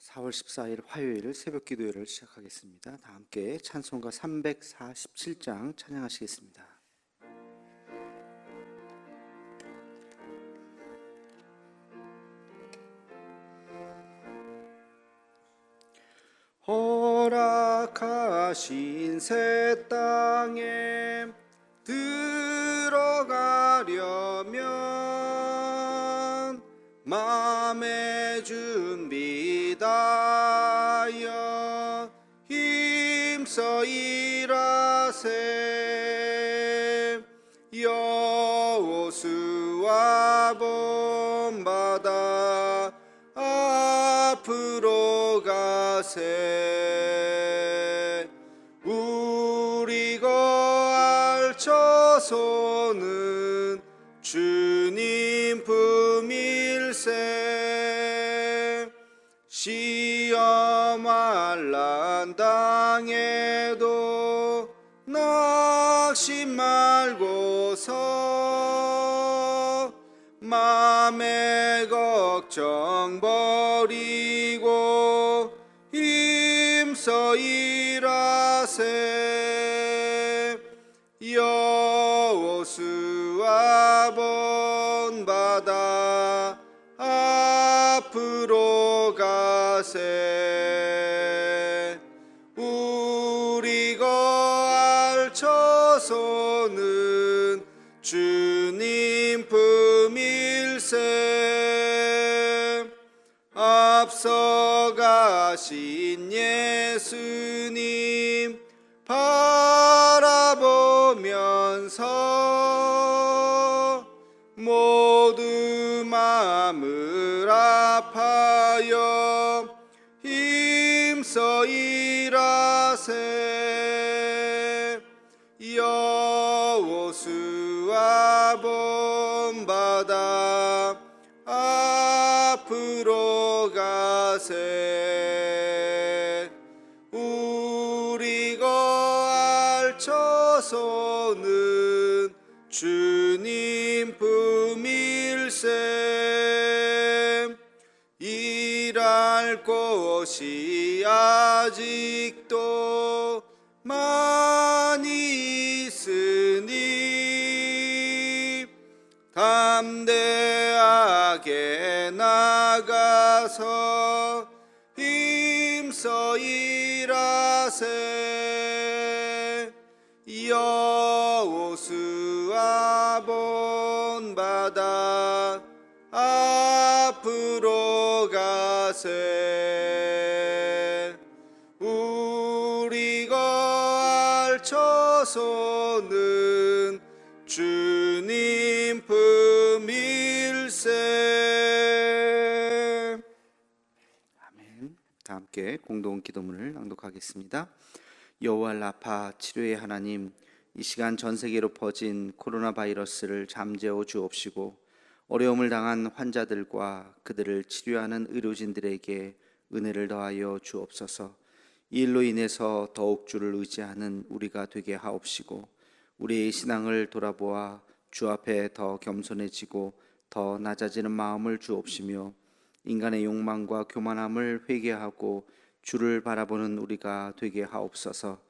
4월 14일 화요일 새벽 기도회를 시작하겠습니다. 다 함께 찬송가 347장 찬양하시겠습니다. 허락하신 새 땅에 들어가려면 마음의 준비 다하여 힘써 일하세. 여호수아 본받아 앞으로 가세. 우리 거할 처소는 주님 품일세. 시험할 난 당해도 낙심 말고서 맘의 걱정 버리고 힘써 일하세. 여호수아 본받아 앞으로 가세. 우리 거할 처소는 주님 품일세. 앞서 가신 예수님 바라보면서 모두 마음을 아파여 힘써 일하세. 여호수아 본받아 앞으로 가세. 우리 거할 처소는 주님 품일세. 일할 곳이 아직도 많이 있으니 담대하게 나가서 힘써 일하세. 여호수아 본받아 앞으로 가세. 우리 거할 처소는 주님 품일세. 아멘. 다 함께 공동 기도문을 낭독하겠습니다. 여호와 라파 치료의 하나님, 이 시간 전 세계로 퍼진 코로나 바이러스를 잠재워 주옵시고 어려움을 당한 환자들과 그들을 치료하는 의료진들에게 은혜를 더하여 주옵소서. 이 일로 인해서 더욱 주를 의지하는 우리가 되게 하옵시고 우리의 신앙을 돌아보아 주 앞에 더 겸손해지고 더 낮아지는 마음을 주옵시며 인간의 욕망과 교만함을 회개하고 주를 바라보는 우리가 되게 하옵소서.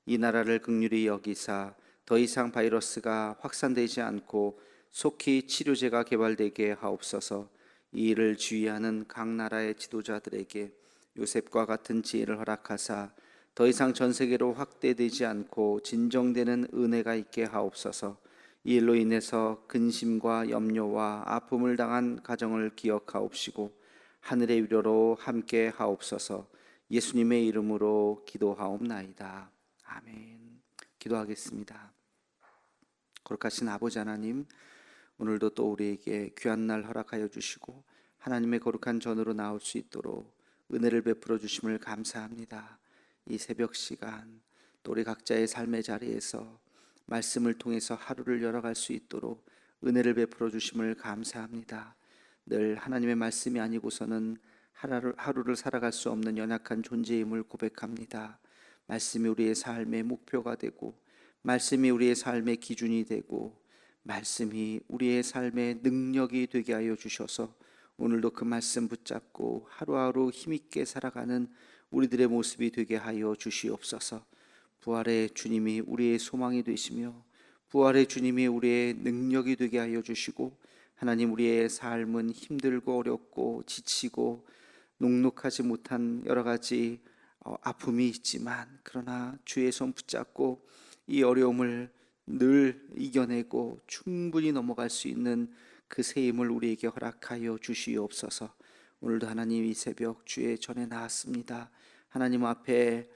이 나라를 긍휼히 여기사 더 이상 바이러스가 확산되지 않고 속히 치료제가 개발되게 하옵소서. 이 일을 지휘하는 각 나라의 지도자들에게 요셉과 같은 지혜를 허락하사 더 이상 전 세계로 확대되지 않고 진정되는 은혜가 있게 하옵소서. 이 일로 인해서 근심과 염려와 아픔을 당한 가정을 기억하옵시고 하늘의 위로로 함께 하옵소서. 예수님의 이름으로 기도하옵나이다. 아멘. 기도하겠습니다. 거룩하신 아버지 하나님, 오늘도 또 우리에게 귀한 날 허락하여 주시고 하나님의 거룩한 전으로 나올 수 있도록 은혜를 베풀어 주심을 감사합니다. 이 새벽 시간 또 우리 각자의 삶의 자리에서 말씀을 통해서 하루를 열어갈 수 있도록 은혜를 베풀어 주심을 감사합니다. 늘 하나님의 말씀이 아니고서는 하루를 살아갈 수 없는 연약한 존재임을 고백합니다. 말씀이 우리의 삶의 목표가 되고 말씀이 우리의 삶의 기준이 되고 말씀이 우리의 삶의 능력이 되게 하여 주셔서 오늘도 그 말씀 붙잡고 하루하루 힘있게 살아가는 우리들의 모습이 되게 하여 주시옵소서. 부활의 주님이 우리의 소망이 되시며 부활의 주님이 우리의 능력이 되게 하여 주시고, 하나님, 우리의 삶은 힘들고 어렵고 지치고 녹록하지 못한 여러 가지 아픔이 있지만, 그러나 주의 손 붙잡고 이 어려움을 늘 이겨내고 충분히 넘어갈 수 있는 그 새 힘을 우리에게 허락하여 주시옵소서. 오늘도 하나님, 이 새벽 주의 전에 나왔습니다. 하나님 앞에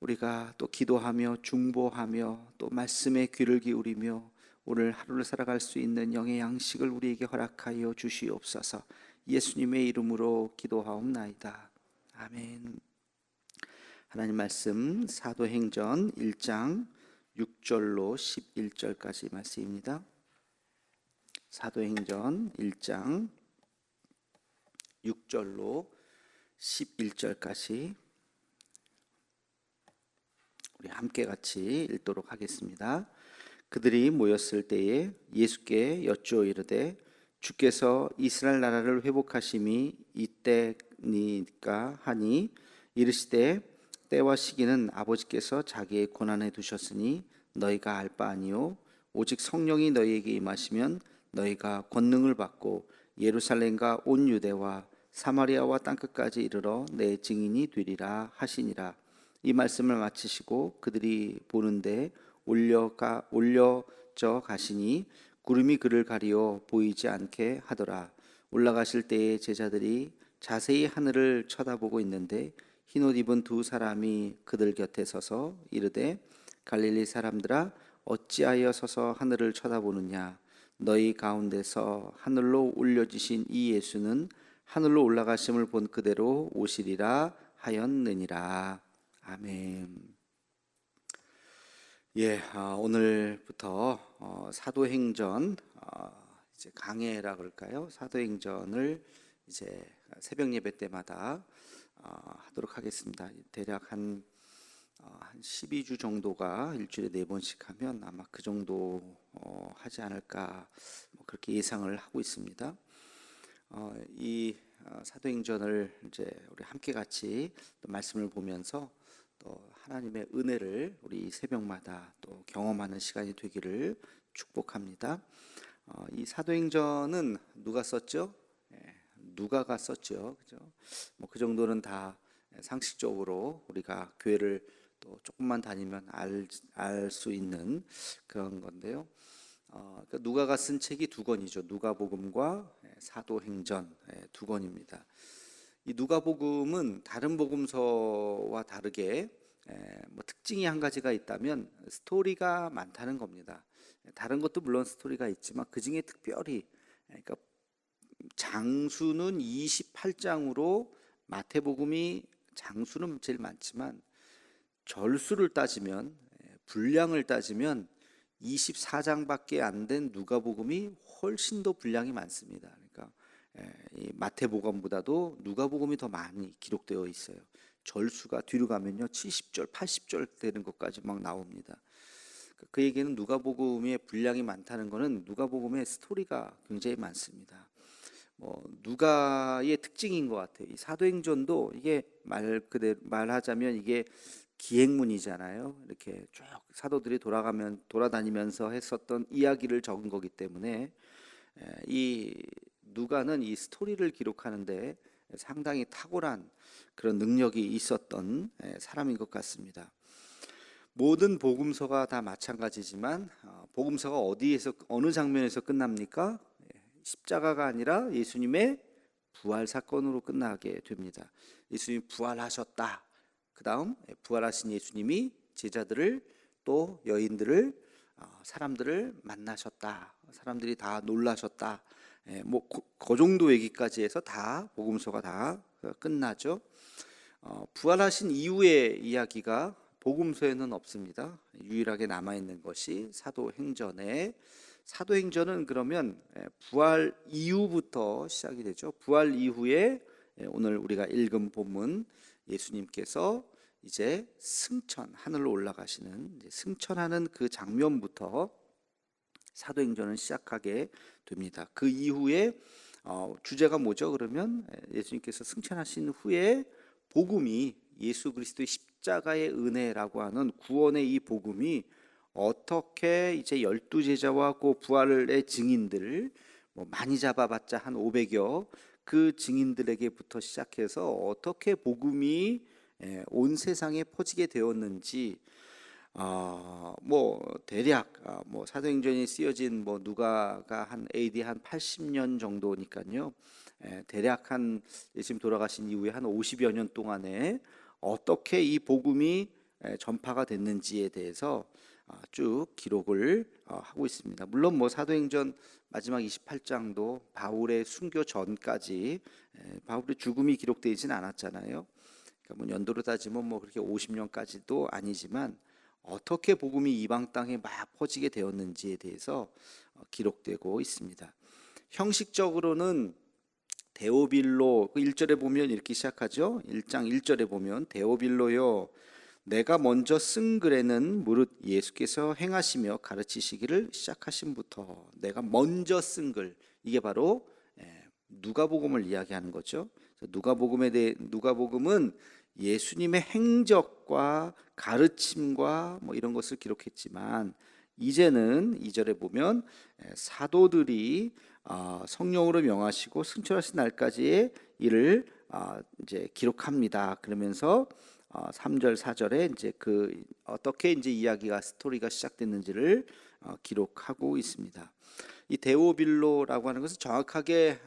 우리가 또 기도하며 중보하며 또 말씀에 귀를 기울이며 오늘 하루를 살아갈 수 있는 영의 양식을 우리에게 허락하여 주시옵소서. 예수님의 이름으로 기도하옵나이다. 아멘. 하나님 말씀 사도행전 1장 6절로 11절까지 말씀입니다. 사도행전 1장 6절로 11절까지 우리 함께 같이 읽도록 하겠습니다. 그들이 모였을 때에 예수께 여쭈어 이르되 주께서 이스라엘 나라를 회복하심이 이때니까 하니, 이르시되 때와 시기는 아버지께서 자기의 권한에 두셨으니 너희가 알 바 아니요 오직 성령이 너희에게 임하시면 너희가 권능을 받고 예루살렘과 온 유대와 사마리아와 땅끝까지 이르러 내 증인이 되리라 하시니라. 이 말씀을 마치시고 그들이 보는데 올려져 가시니 구름이 그를 가리어 보이지 않게 하더라. 올라가실 때에 제자들이 자세히 하늘을 쳐다보고 있는데 흰옷 입은 두 사람이 그들 곁에 서서 이르되 갈릴리 사람들아, 어찌하여 서서 하늘을 쳐다보느냐? 너희 가운데서 하늘로 올려지신 이 예수는 하늘로 올라가심을 본 그대로 오시리라 하였느니라. 아멘. 오늘부터 사도행전 이제 강해라 그럴까요? 사도행전을 이제 새벽 예배 때마다 하도록 하겠습니다. 대략 한 12주 정도가 일주일에 4번씩 하면 아마 그 정도 하지 않을까, 그렇게 예상을 하고 있습니다. 이 사도행전을 이제 우리 함께 같이 또 말씀을 보면서 또 하나님의 은혜를 우리 새벽마다 또 경험하는 시간이 되기를 축복합니다. 이 사도행전은 누가 썼죠? 누가가 썼죠. 그죠? 그 정도는 다 상식적으로 우리가 교회를 또 조금만 다니면 알 수 있는 그런 건데요. 그러니까 누가가 쓴 책이 두 권이죠. 누가복음과 사도행전, 두 권입니다. 이 누가복음은 다른 복음서와 다르게 특징이 한 가지가 있다면 스토리가 많다는 겁니다. 다른 것도 물론 스토리가 있지만 그 중에 특별히, 그러니까 장수는 28장으로 마태복음이 장수는 제일 많지만 절수를 따지면, 분량을 따지면 24장밖에 안 된 누가복음이 훨씬 더 분량이 많습니다. 그러니까 이 마태복음보다도 누가복음이 더 많이 기록되어 있어요. 절수가 뒤로 가면요 70절, 80절 되는 것까지 막 나옵니다. 그 얘기는 누가복음의 분량이 많다는 것은 누가복음의 스토리가 굉장히 많습니다. 누가의 특징인 것 같아요. 이 사도행전도 이게 말하자면 이게 기행문이잖아요. 이렇게 쭉 사도들이 돌아다니면서 했었던 이야기를 적은 거기 때문에 이 누가는 이 스토리를 기록하는데 상당히 탁월한 그런 능력이 있었던 사람인 것 같습니다. 모든 복음서가 다 마찬가지지만 복음서가 어디에서 어느 장면에서 끝납니까? 십자가가 아니라 예수님의 부활 사건으로 끝나게 됩니다. 예수님이 부활하셨다. 그 다음 부활하신 예수님이 제자들을 또 여인들을 사람들을 만나셨다. 사람들이 다 놀라셨다. 그 정도 얘기까지 해서 다 복음서가 다 끝나죠. 부활하신 이후의 이야기가 복음서에는 없습니다. 유일하게 남아있는 것이 사도행전은 그러면 부활 이후부터 시작이 되죠. 부활 이후에 오늘 우리가 읽은 본문, 예수님께서 이제 하늘로 올라가시는 승천하는 그 장면부터 사도행전은 시작하게 됩니다. 그 이후에 주제가 뭐죠? 그러면 예수님께서 승천하신 후에 복음이 예수 그리스도의 십자가의 은혜라고 하는 구원의 이 복음이 어떻게 이제 12제자와 그 부활의 증인들 많이 잡아봤자 한 500여 그 증인들에게부터 시작해서 어떻게 복음이 온 세상에 퍼지게 되었는지 대략 사도행전이 쓰여진 누가가 한 AD 한 80년 정도니까요. 대략 한 예수님 돌아가신 이후에 한 50여 년 동안에 어떻게 이 복음이 전파가 됐는지에 대해서 쭉 기록을 하고 있습니다. 물론 사도행전 마지막 28장도 바울의 순교 전까지 바울의 죽음이 기록되지는 않았잖아요. 그러니까 연도로 따지면 그렇게 50년까지도 아니지만 어떻게 복음이 이방 땅에 막 퍼지게 되었는지에 대해서 기록되고 있습니다. 형식적으로는 데오빌로 1절에 보면 이렇게 시작하죠. 1장 1절에 보면 데오빌로요 내가 먼저 쓴 글에는 무릇 예수께서 행하시며 가르치시기를 시작하신부터 내가 먼저 쓴 글, 이게 바로 누가복음을 이야기하는 거죠. 누가복음은 예수님의 행적과 가르침과 이런 것을 기록했지만 이제는 2절에 보면 사도들이 성령으로 명하시고 승천하신 날까지의 일을 이제 기록합니다. 그러면서 3절 4절에 이제 어떻게 이제 이야기가 스토리가 시작됐는지를 기록하고 있습니다. 이 데오빌로라고 하는 것은 정확하게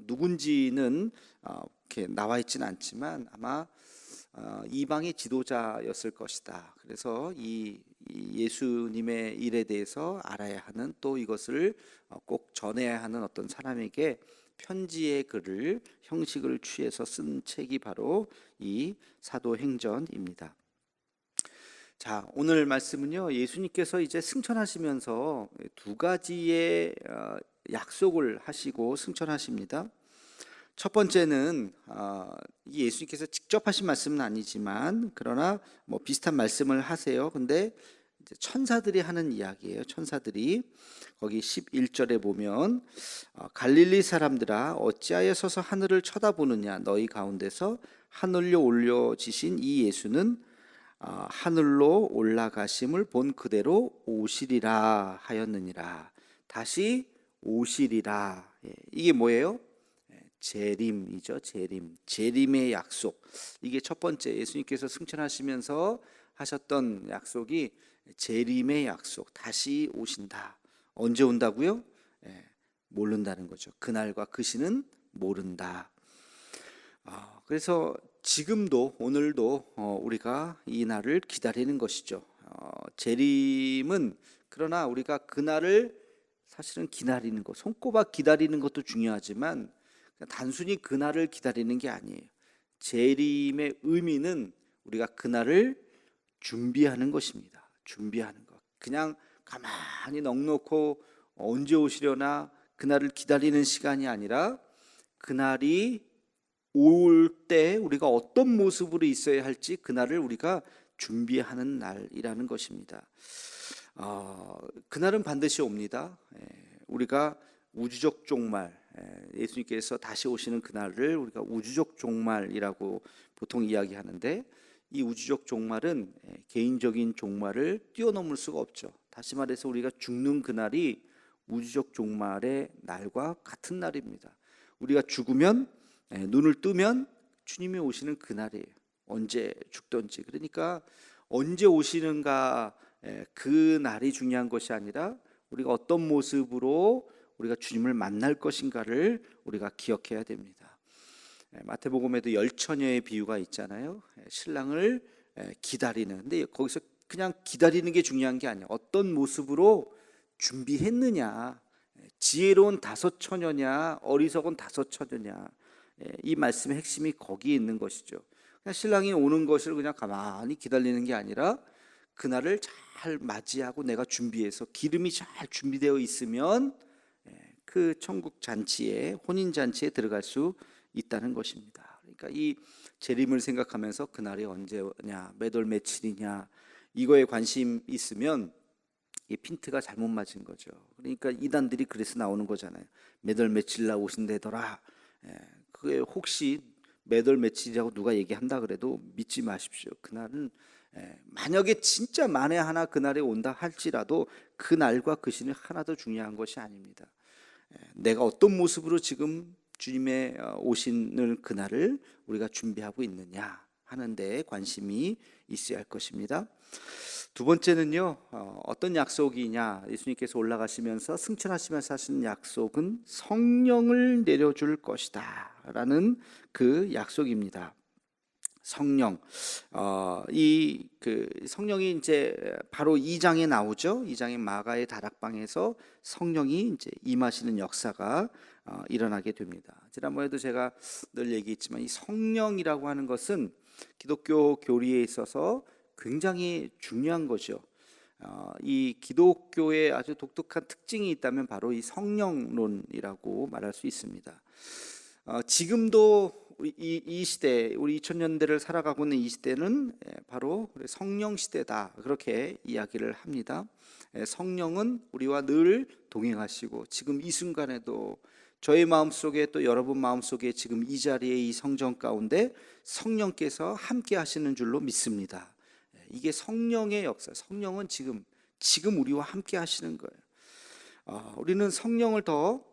누군지는 이렇게 나와 있지는 않지만 아마 이방의 지도자였을 것이다. 그래서 이 예수님의 일에 대해서 알아야 하는, 또 이것을 꼭 전해야 하는 어떤 사람에게 편지의 글을 형식을 취해서 쓴 책이 바로 이 사도행전입니다. 자, 오늘 말씀은요, 예수님께서 이제 승천하시면서 두 가지의 약속을 하시고 승천하십니다. 첫 번째는 예수님께서 직접 하신 말씀은 아니지만 그러나 비슷한 말씀을 하세요. 근데 이제 천사들이 하는 이야기예요. 천사들이 거기 11절에 보면 갈릴리 사람들아 어찌하여 서서 하늘을 쳐다보느냐, 너희 가운데서 하늘로 올려지신 이 예수는 하늘로 올라가심을 본 그대로 오시리라 하였느니라. 다시 오시리라. 이게 뭐예요? 재림이죠. 재림의 약속. 이게 첫 번째, 예수님께서 승천하시면서 하셨던 약속이 재림의 약속. 다시 오신다. 언제 온다고요? 모른다는 거죠. 그날과 그 시는 모른다. 그래서 지금도 오늘도 우리가 이 날을 기다리는 것이죠. 재림은 그러나 우리가 그날을 사실은 기다리는 것, 손꼽아 기다리는 것도 중요하지만 단순히 그날을 기다리는 게 아니에요. 재림의 의미는 우리가 그날을 준비하는 것입니다. 준비하는 것. 그냥 가만히 넋놓고 언제 오시려나 그날을 기다리는 시간이 아니라 그날이 올 때 우리가 어떤 모습으로 있어야 할지 그날을 우리가 준비하는 날이라는 것입니다. 그날은 반드시 옵니다. 우리가 우주적 종말, 예수님께서 다시 오시는 그날을 우리가 우주적 종말이라고 보통 이야기하는데, 이 우주적 종말은 개인적인 종말을 뛰어넘을 수가 없죠. 다시 말해서 우리가 죽는 그날이 우주적 종말의 날과 같은 날입니다. 우리가 죽으면 눈을 뜨면 주님이 오시는 그날이에요. 언제 죽든지. 그러니까 언제 오시는가, 그 날이 중요한 것이 아니라 우리가 어떤 모습으로 우리가 주님을 만날 것인가를 우리가 기억해야 됩니다. 마태복음에도 열처녀의 비유가 있잖아요. 신랑을 기다리는. 근데 거기서 그냥 기다리는 게 중요한 게 아니야. 어떤 모습으로 준비했느냐, 지혜로운 다섯 처녀냐, 어리석은 다섯 처녀냐, 이 말씀의 핵심이 거기에 있는 것이죠. 그냥 신랑이 오는 것을 그냥 가만히 기다리는 게 아니라 그날을 잘 맞이하고 내가 준비해서 기름이 잘 준비되어 있으면 그 천국 잔치에, 혼인 잔치에 들어갈 수 있다는 것입니다. 그러니까 이 재림을 생각하면서 그날이 언제냐, 몇 월 며칠이냐, 이거에 관심 있으면 이 핀트가 잘못 맞은 거죠. 그러니까 이단들이 그래서 나오는 거잖아요. 몇 월 며칠 날 오신대더라. 그게 혹시 몇 월 며칠이라고 누가 얘기한다 그래도 믿지 마십시오. 그날은 만약에 진짜 만에 하나 그날에 온다 할지라도 그날과 그 시는 하나도 중요한 것이 아닙니다. 내가 어떤 모습으로 지금 주님의 오시는 그날을 우리가 준비하고 있느냐 하는 데 관심이 있어야 할 것입니다. 두 번째는요, 어떤 약속이냐. 예수님께서 올라가시면서 승천하시면서 하신 약속은 성령을 내려줄 것이다 라는 그 약속입니다. 성령, 성령이 이제 바로 2장에 나오죠. 2장의 마가의 다락방에서 성령이 이제 임하시는 역사가 일어나게 됩니다. 지난번에도 제가 늘 얘기했지만 이 성령이라고 하는 것은 기독교 교리에 있어서 굉장히 중요한 거죠. 이 기독교의 아주 독특한 특징이 있다면 바로 이 성령론이라고 말할 수 있습니다. 지금도 이 시대, 우리 2000년대를 살아가고 있는 이 시대는 바로 성령 시대다, 그렇게 이야기를 합니다. 성령은 우리와 늘 동행하시고 지금 이 순간에도 저의 마음속에 또 여러분 마음속에 지금 이 자리에 이 성전 가운데 성령께서 함께 하시는 줄로 믿습니다. 이게 성령의 역사, 성령은 지금 우리와 함께 하시는 거예요. 우리는 성령을 더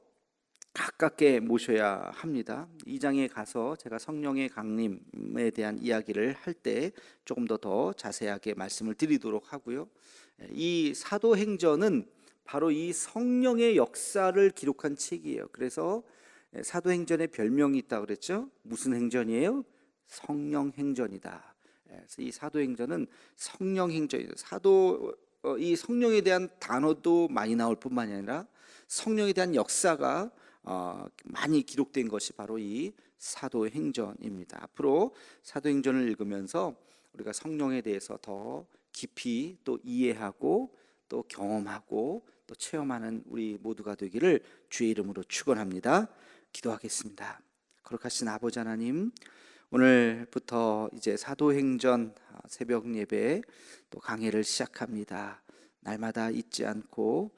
가깝게 모셔야 합니다. 2장에 가서 제가 성령의 강림에 대한 이야기를 할 때 조금 더 자세하게 말씀을 드리도록 하고요. 이 사도행전은 바로 이 성령의 역사를 기록한 책이에요. 그래서 사도행전에 별명이 있다고 그랬죠. 무슨 행전이에요? 성령행전이다. 그래서 이 사도행전은 성령행전이에요. 이 성령에 대한 단어도 많이 나올 뿐만이 아니라 성령에 대한 역사가 많이 기록된 것이 바로 이 사도행전입니다. 앞으로 사도행전을 읽으면서 우리가 성령에 대해서 더 깊이 또 이해하고 또 경험하고 또 체험하는 우리 모두가 되기를 주의 이름으로 축원합니다. 기도하겠습니다. 거룩하신 아버지 하나님, 오늘부터 이제 사도행전 새벽 예배 또 강해를 시작합니다. 날마다 잊지 않고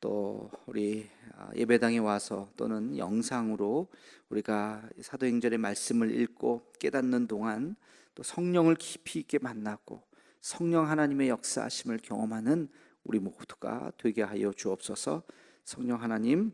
또 우리 예배당에 와서 또는 영상으로 우리가 사도행전의 말씀을 읽고 깨닫는 동안 또 성령을 깊이 있게 만나고 성령 하나님의 역사하심을 경험하는 우리 모두가 되게 하여 주옵소서. 성령 하나님,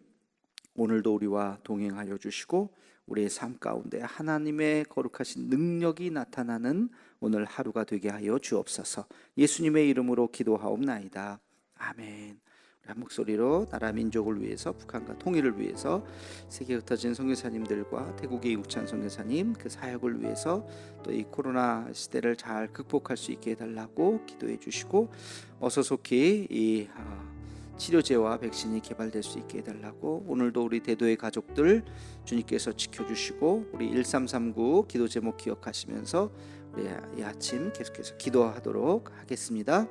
오늘도 우리와 동행하여 주시고 우리의 삶 가운데 하나님의 거룩하신 능력이 나타나는 오늘 하루가 되게 하여 주옵소서. 예수님의 이름으로 기도하옵나이다. 아멘. 한 목소리로 나라 민족을 위해서, 북한과 통일을 위해서, 세계 흩어진 선교사님들과 태국의 이국찬 선교사님 그 사역을 위해서 또 이 코로나 시대를 잘 극복할 수 있게 해달라고 기도해 주시고, 어서 속히 이 치료제와 백신이 개발될 수 있게 해달라고, 오늘도 우리 대도의 가족들 주님께서 지켜주시고 우리 1339 기도 제목 기억하시면서 우리 이 아침 계속해서 기도하도록 하겠습니다.